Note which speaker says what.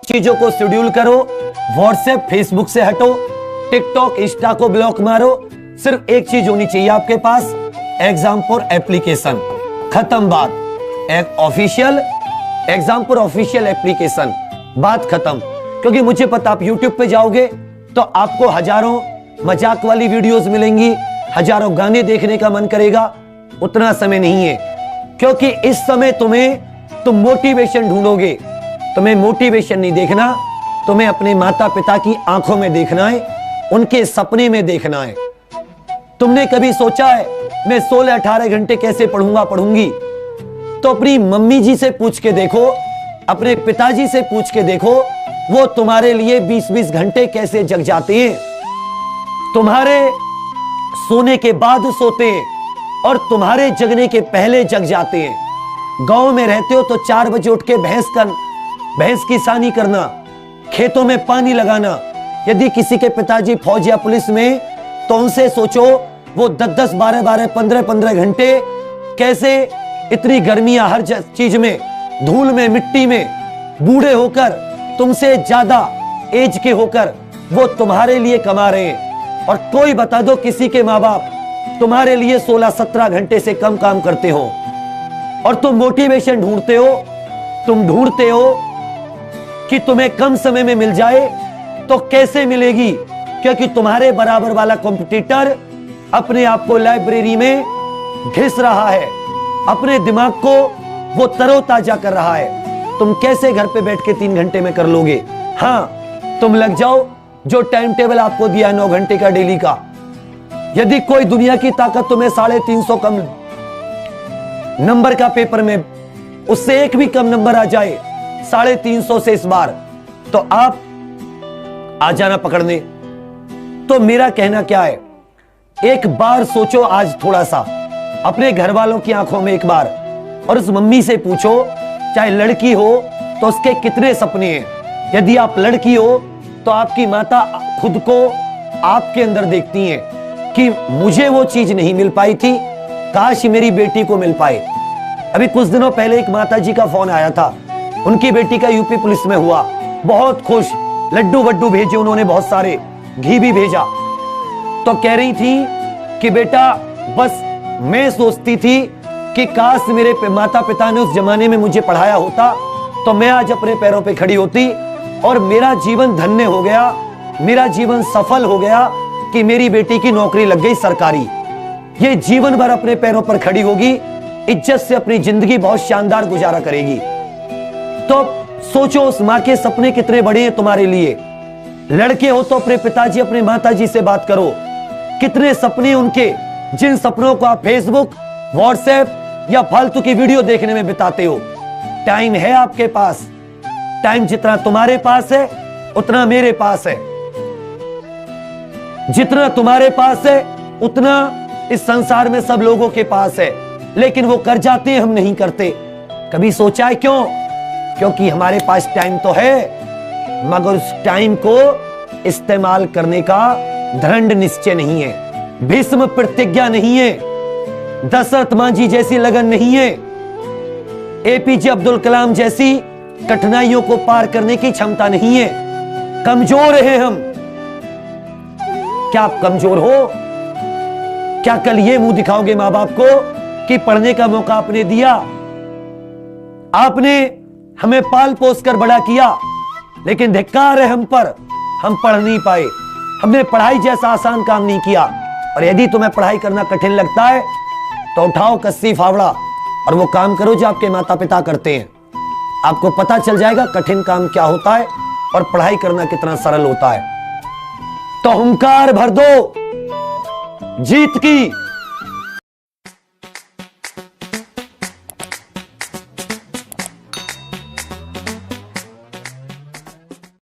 Speaker 1: चीजों को शेड्यूल करो, व्हाट्सएप फेसबुक से हटो, टिकटॉक इंस्टा को ब्लॉक मारो। सिर्फ एक चीज होनी चाहिए आपके पास, एग्जाम फॉर एप्लीकेशन। खत्म बात। एक official exam for official application, बात खत्म। क्योंकि मुझे पता आप यूट्यूब पे जाओगे तो आपको हजारों मजाक वाली वीडियोस मिलेंगी, हजारों गाने देखने का मन करेगा। उतना समय नहीं है, क्योंकि इस समय तुम मोटिवेशन ढूंढोगे। तुम्हें मोटिवेशन नहीं देखना, तुम्हें अपने माता पिता की आंखों में देखना है, उनके सपने में देखना है। तुमने कभी सोचा है मैं 16-18 घंटे कैसे पढ़ूंगी? तो अपनी मम्मी जी से पूछ के देखो, अपने पिताजी से पूछ के देखो, वो तुम्हारे लिए 20-20 घंटे कैसे जग जाते हैं। तुम्हारे सोने के बाद सोते हैं और तुम्हारे जगने के पहले जग जाते हैं। गांव में रहते हो तो 4 बजे उठ के भैंस की सानी करना, खेतों में पानी लगाना। यदि किसी के पिताजी फौज या पुलिस में, तो उनसे सोचो वो 10-10, 12-12, 15-15 घंटे कैसे इतनी गर्मियां हर चीज में, धूल में, मिट्टी में, बूढ़े होकर, तुमसे ज्यादा एज के होकर वो तुम्हारे लिए कमा रहे हैं। और कोई बता दो किसी के माँ बाप तुम्हारे लिए 16-17 घंटे से कम काम करते हो और तुम मोटिवेशन ढूंढते हो। तुम ढूंढते हो कि तुम्हें कम समय में मिल जाए, तो कैसे मिलेगी? क्योंकि तुम्हारे बराबर वाला कॉम्पिटिटर अपने आप को लाइब्रेरी में घिस रहा है, अपने दिमाग को वो तरोताजा कर रहा है। तुम कैसे घर पे बैठ के 3 घंटे में कर लोगे? हाँ, तुम लग जाओ जो टाइम टेबल आपको दिया 9 घंटे का डेली का। यदि कोई दुनिया की ताकत तुम्हें 350 कम नंबर का पेपर में, उससे एक भी कम नंबर आ जाए 350 से इस बार, तो आप आ जाना पकड़ने। तो मेरा कहना क्या है, एक बार सोचो आज थोड़ा सा अपने घर वालों की आंखों में एक बार, और उस मम्मी से पूछो, चाहे लड़की हो तो उसके कितने सपने हैं। यदि आप लड़की हो तो आपकी माता खुद को आपके अंदर देखती हैं कि मुझे वो चीज नहीं मिल पाई थी, काश मेरी बेटी को मिल पाए। अभी कुछ दिनों पहले एक माता जी का फोन आया था, उनकी बेटी का यूपी पुलिस में हुआ, बहुत खुश, लड्डू वड्डू भेजे उन्होंने, बहुत सारे, घी भी भेजा। तो कह रही थी कि बेटा बस मैं सोचती थी कि काश मेरे माता पिता ने उस जमाने में मुझे पढ़ाया होता तो मैं आज अपने पैरों पे खड़ी होती और मेरा जीवन धन्य हो गया, मेरा जीवन सफल हो गया कि मेरी बेटी की नौकरी लग गई सरकारी। ये जीवन भर अपने पैरों पर खड़ी होगी, इज्जत से अपनी जिंदगी बहुत शानदार गुजारा करेगी। तो सोचो उस माँ के सपने कितने बड़े हैं तुम्हारे लिए। लड़के हो तो अपने पिताजी, अपने माताजी से बात करो, कितने सपने उनके, जिन सपनों को आप फेसबुक, व्हाट्सएप या फालतू की वीडियो देखने में बिताते हो। टाइम है आपके पास, टाइम जितना तुम्हारे पास है उतना मेरे पास है, जितना तुम्हारे पास है उतना इस संसार में सब लोगों के पास है। लेकिन वो कर जाते हैं, हम नहीं करते। कभी सोचा है क्यों? क्योंकि हमारे पास टाइम तो है, मगर उस टाइम को इस्तेमाल करने का दृढ़ निश्चय नहीं है, भीष्म प्रतिज्ञा नहीं है, दशरथ मांझी जैसी लगन नहीं है, एपीजे अब्दुल कलाम जैसी कठिनाइयों को पार करने की क्षमता नहीं है। कमजोर हैं हम। क्या आप कमजोर हो? क्या कल ये मुंह दिखाओगे मां बाप को कि पढ़ने का मौका आपने दिया, आपने हमें पाल पोस कर बड़ा किया, लेकिन धिक्कार है हम पर, हम पढ़ नहीं पाए, हमने पढ़ाई जैसा आसान काम नहीं किया। और यदि तुम्हें पढ़ाई करना कठिन लगता है तो उठाओ कस्सी फावड़ा और वो काम करो जो आपके माता पिता करते हैं। आपको पता चल जाएगा कठिन काम क्या होता है और पढ़ाई करना कितना सरल होता है। तो हुंकार भर दो जीत की।